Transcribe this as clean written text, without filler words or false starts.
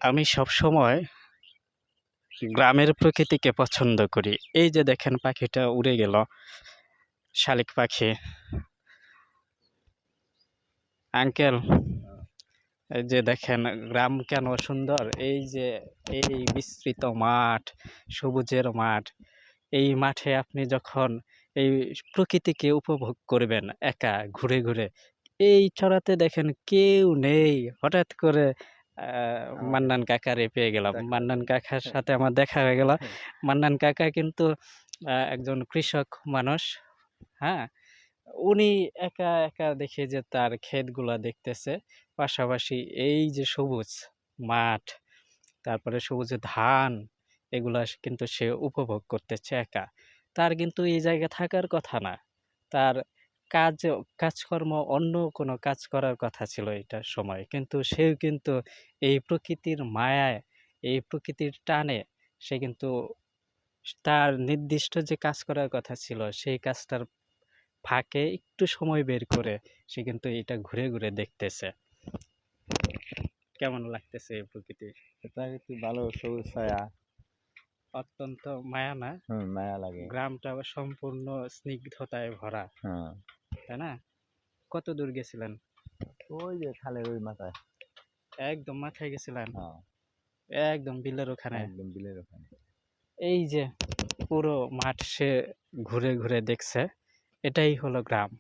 আমি সবসময় গ্রামের প্রকৃতিকে পছন্দ করি। এই যে দেখেন পাখিটা উড়ে গেল, শালিক পাখি। আঙ্কেল, এই যে দেখেন গ্রাম কেন সুন্দর। এই যে এই বিস্তৃত মাঠ, সবুজের মাঠ। এই মাঠে আপনি যখন এই প্রকৃতিকে উপভোগ করবেন একা ঘুরে ঘুরে, এই চড়াতে দেখেন কেউ নেই। হঠাৎ করে মান্নান কাকারে পেয়ে গেলাম। মান্নান কাকার সাথে আমার দেখা হয়ে গেল। মান্নান কাকা কিন্তু একজন কৃষক মানুষ। হ্যাঁ, উনি একা একা দেখে যে তার ক্ষেতগুলা দেখতেছে, পাশাপাশি এই যে সবুজ মাঠ, তারপরে সবুজ ধান, এগুলা কিন্তু সে উপভোগ করতেছে একা। তার কিন্তু এই জায়গায় থাকার কথা না। তার কাজ কাজকর্ম অন্য কোনো কাজ করার কথা ছিল এইটার সময়। কিন্তু সেও কিন্তু এই প্রকৃতির মায়ায়, এই প্রকৃতির টানে সে কিন্তু তার নির্দিষ্ট যে কাজ করার কথা ছিল, সেই কাজটার ফাঁকে একটু সময় বের করে সে কিন্তু এটা ঘুরে ঘুরে দেখতেছে। কেমন লাগতেছে এই প্রকৃতি? এটা একটু ভালো সবুজ ছায়া। অত্যন্ত মায়া না? মায়া লাগে। গ্রামটা আবার সম্পূর্ণ স্নিগ্ধতায় ভরা, হ্যাঁ, তাই না? কত দূর গেছিলেন? ওই যে খালের ওই মাথায়। একদম মাথায় গেছিলেন? হ্যাঁ, একদম বিলের ওখানে? একদম বিলের ওখানে। এই যে পুরো মাঠ সে ঘুরে ঘুরে দেখছে। এটাই হলো গ্রাম।